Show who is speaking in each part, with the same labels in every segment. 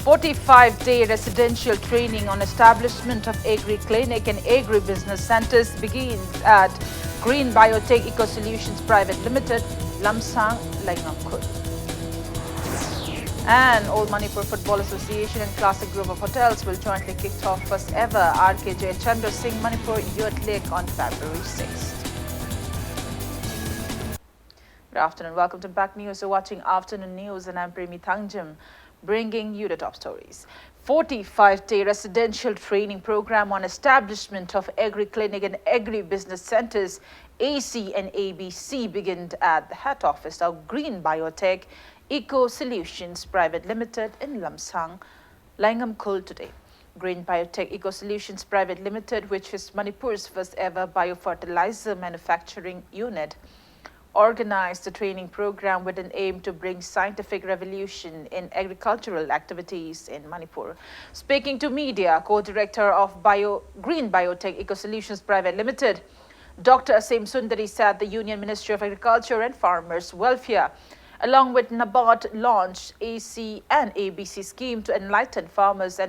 Speaker 1: 45-day residential training on establishment of agri-clinic and agri-business centers begins at Green Biotech Eco Solutions Private Limited, Lamsang, Laingamkhul. And Old Manipur Football Association and Classic Group of Hotels will jointly kick off first ever RKJ Chandra Singh Manipur Youth League on February 6th. Good afternoon. Welcome to Back News. You're watching Afternoon News and I'm Premi Thangjam, bringing you the top stories. 45-day residential training program on establishment of agri-clinic and agri-business centers, AC and ABC, began at the head office of Green Biotech Eco Solutions Private Limited in Lamsang, Laingamkhul today. Green Biotech Eco Solutions Private Limited, which is Manipur's first ever biofertilizer manufacturing unit, organized the training program with an aim to bring scientific revolution in agricultural activities in Manipur. Speaking to media, co-director of Green Biotech Eco Solutions Private Limited, Dr. Asim Sundari said the Union Ministry of Agriculture and Farmers Welfare, along with NABARD, launched AC and ABC scheme to enlighten farmers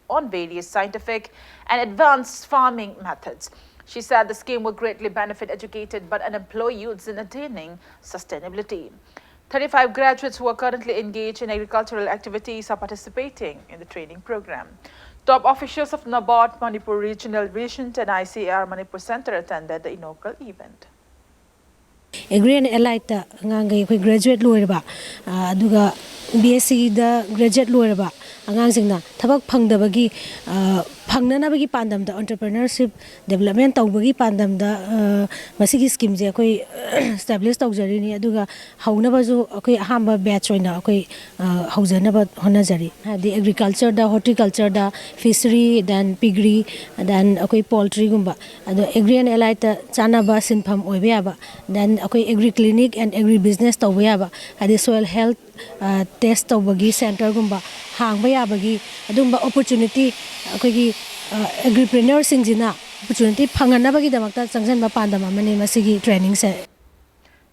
Speaker 1: on various scientific and advanced farming methods. She said the scheme will greatly benefit educated but unemployed youths in attaining sustainability. 35 graduates who are currently engaged in agricultural activities are participating in the training program. Top officials of NABARD, Manipur Regional Division and ICAR Manipur Center attended the inaugural event.
Speaker 2: Agri and Allied graduate loyalba, Duga BSc the graduate loyalba, Angangsina, Tabak Pangdabagi, Pangnanabagi Pandam, the entrepreneurship development of Bagi Pandam, the Masiki schemes, established Auxiliary, Duga, Haunabazu, okay, Hamba Batchina, okay, Hausanaba Honazari, the agriculture, the horticulture, the fishery, then piggery, then okay, poultry gumba, and the Agri and Allied Chanaba Sinpam Obeaba, then okay, agri clinic and agri business tawayaba adi soil health test tawagi center gumba hangba yabagi adumba opportunity okay agripreneur singjina opportunity phanganabagi damakta changjanba pandam amani masigi training se.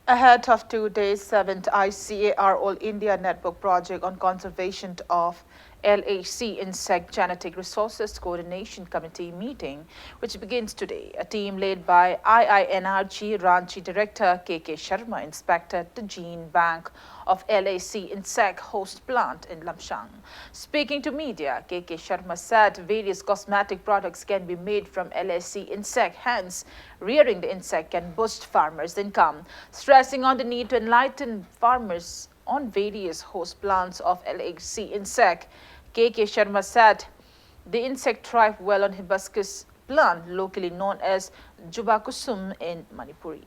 Speaker 1: Ahead of 2 days, 7th ICAR All India Network Project on Conservation of LHC Insect Genetic Resources Coordination Committee meeting, which begins today. A team led by IINRG Ranchi Director KK Sharma inspected the gene bank of LHC insect host plant in Lamsang. Speaking to media, KK Sharma said various cosmetic products can be made from LHC insect, hence rearing the insect can boost farmers' income. Stressing on the need to enlighten farmers on various host plants of LHC insect, KK Sharma said the insect thrive well on hibiscus plant, locally known as Jubakusum in Manipuri.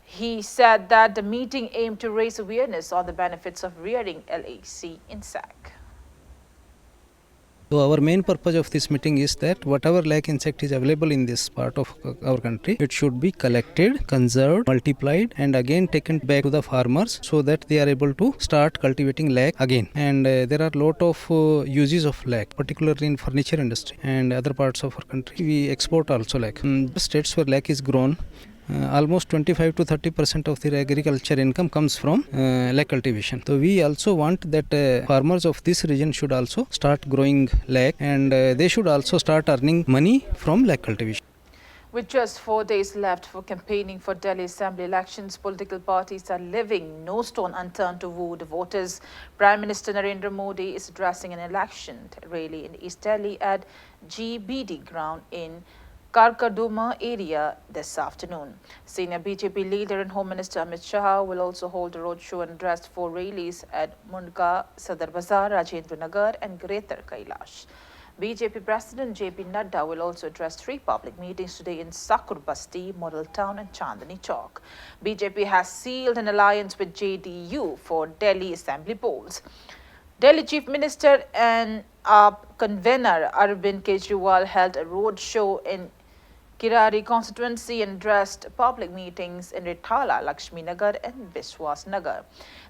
Speaker 1: He said that the meeting aimed to raise awareness on the benefits of rearing LHC insect.
Speaker 3: So our main purpose of this meeting is that whatever lakh insect is available in this part of our country, it should be collected, conserved, multiplied and again taken back to the farmers so that they are able to start cultivating lakh again. And there are lot of uses of lakh, particularly in furniture industry and other parts of our country. We export also lakh. States where lakh is grown, almost 25 to 30% of their agriculture income comes from lakh cultivation. So we also want that farmers of this region should also start growing lakh and they should also start earning money from lakh cultivation.
Speaker 1: With just 4 days left for campaigning for Delhi Assembly elections, political parties are leaving no stone unturned to woo the voters. Prime Minister Narendra Modi is addressing an election rally in East Delhi at GBD ground in Karkaduma area this afternoon. Senior BJP leader and Home Minister Amit Shah will also hold a roadshow and address 4 rallies at Mundka, Sadar Bazar, Rajendra Nagar and Greater Kailash. BJP President JP Nadda will also address 3 public meetings today in Sakur Basti, Model Town and Chandni Chowk. BJP has sealed an alliance with JDU for Delhi Assembly polls. Delhi Chief Minister and convener Arvind Kejriwal held a roadshow in Kirari constituency and addressed public meetings in Rithala, Lakshmi Nagar and Biswas Nagar.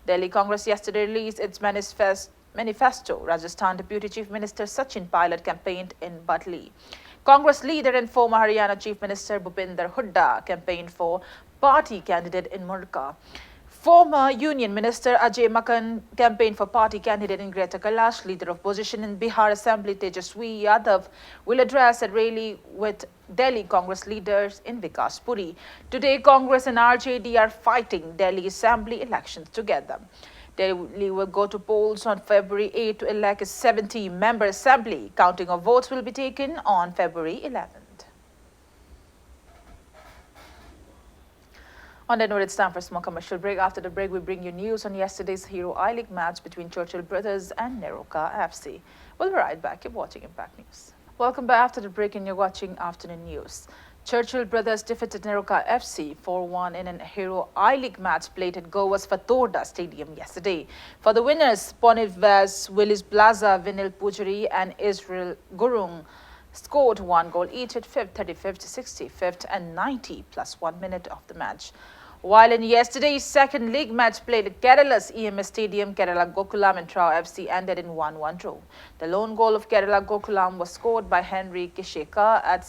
Speaker 1: Delhi Congress yesterday released its manifesto. Rajasthan Deputy Chief Minister Sachin Pilot campaigned in Batli. Congress leader and former Haryana Chief Minister Bhupinder Hooda campaigned for party candidate in Murka. Former Union Minister Ajay Makan campaigned for party candidate in Greater Kailash. Leader of opposition in Bihar Assembly Tejaswi Yadav will address a rally with Delhi Congress leaders in Vikaspuri. Today, Congress and RJD are fighting Delhi Assembly elections together. Delhi will go to polls on February 8 to elect a 70-member assembly. Counting of votes will be taken on February 11th. On that note, it's time for a small commercial break. After the break, we bring you news on yesterday's Hero I-League match between Churchill Brothers and Neroka FC. We'll be right back. You're watching Impact News. Welcome back after the break, and you're watching Afternoon News. Churchill Brothers defeated Neroka FC 4-1 in an Hero I-League match played at Goa's Fatorda Stadium yesterday. For the winners, Ponivas, Willis Blaza, Vinil Pujari and Israel Gurung scored 1 goal each at 5th, 35th, 65th and 90 plus 1 minute of the match. While in yesterday's second league match played at Kerala's EMS Stadium, Kerala Gokulam and Trao FC ended in 1-1 draw. The lone goal of Kerala Gokulam was scored by Henry Kisheka at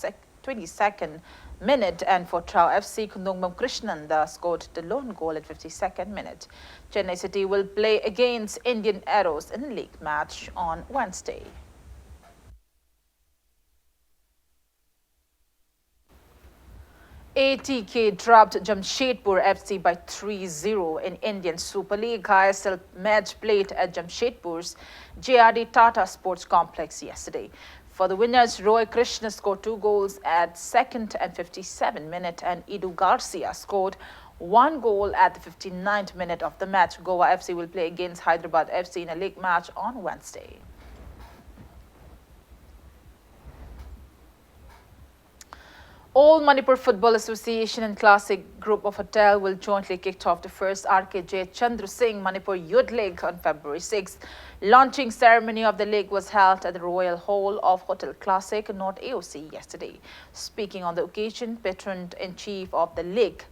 Speaker 1: 22nd minute, and for Trao FC, Kundungmam Krishnanda scored the lone goal at 52nd minute. Chennai City will play against Indian Arrows in the league match on Wednesday. ATK dropped Jamshedpur FC by 3-0 in Indian Super League. ISL match played at Jamshedpur's JRD Tata Sports Complex yesterday. For the winners, Roy Krishna scored 2 goals at 2nd and 57th minute, and Edu Garcia scored 1 goal at the 59th minute of the match. Goa FC will play against Hyderabad FC in a league match on Wednesday. All Manipur Football Association and Classic Group of Hotel will jointly kick off the first RKJ Chandra Singh Manipur Youth League on February 6th. Launching ceremony of the league was held at the Royal Hall of Hotel Classic, North AOC yesterday. Speaking on the occasion, Patron-in-Chief of the league,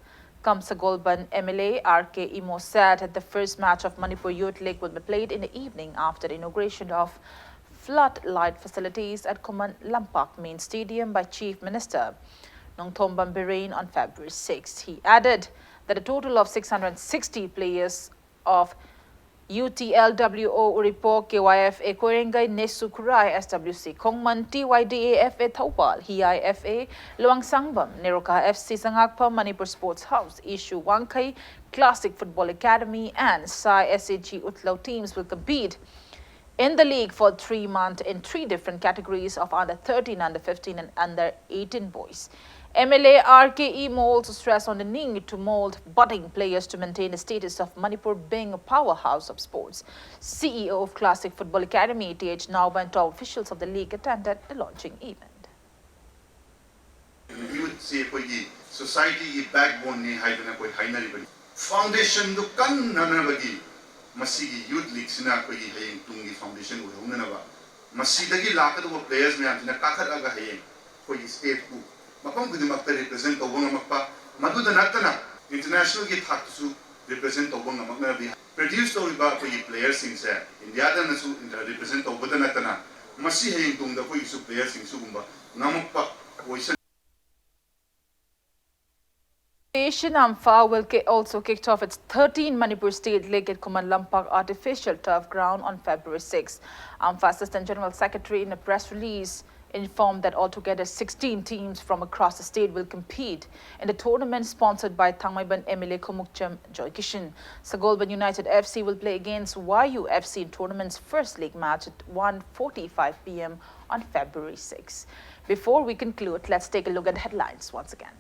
Speaker 1: Kamsagolban MLA RK Imo said that the first match of Manipur Youth League will be played in the evening after the inauguration of floodlight facilities at Kuman Lampak Main Stadium by Chief Minister Nongthombam Birain on February 6th. He added that a total of 660 players of UTLWO Uripo, KYFA Korengai, Nesu Kurai, SWC Kongman, TYDAFA Taupal, HIFA, Luang Sangbam, Neroka FC Sangakpa, Manipur Sports House, Ishu Wangkai, Classic Football Academy and Sai SAG Utlau teams will compete in the league for 3 months in 3 different categories of under 13, under 15 and under 18 boys. MLA RKE also stressed on the need to mold budding players to maintain the status of Manipur being a powerhouse of sports. CEO of Classic Football Academy, TH Nauba, and top officials of the league attended the launching event.
Speaker 4: Youth society backbone ni haibana koi hainaribani foundation du kan nanabagi masigi youth league sina koi hayeng tungi foundation u hunanaba masidagi lakadu players me amna kakharaga hayeng koi state ku mapam gudimakta represent tawanga makpa maduda natana international gi thaksu represent tawanga makna bi produce tawba koi players sing se india da nasu represent tawba natana masi hayeng tungda koi su players sing su gumba namakpa voice.
Speaker 1: Asian AMFA will also kicked off its 13th Manipur State League at Kuman Lampak Artificial Turf Ground on February 6. AMFA Assistant General Secretary in a press release informed that altogether 16 teams from across the state will compete in the tournament sponsored by Thangmaiban MLA Kumukcham Joy Kishan. Sagolban United FC will play against YU FC in tournament's first league match at 1:45 p.m. on February 6. Before we conclude, let's take a look at the headlines once again.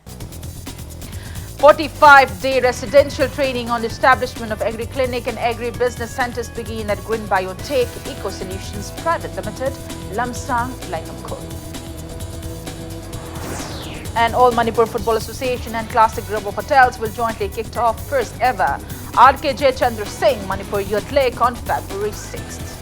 Speaker 1: 45-day residential training on the establishment of agri-clinic and agri-business centers begin at Green Biotech Eco Solutions Private Limited, Lamsang, Langamkot. And all Manipur Football Association and Classic Group of Hotels will jointly kick off first ever RKJ Chandra Singh Manipur Youth League on February 6th.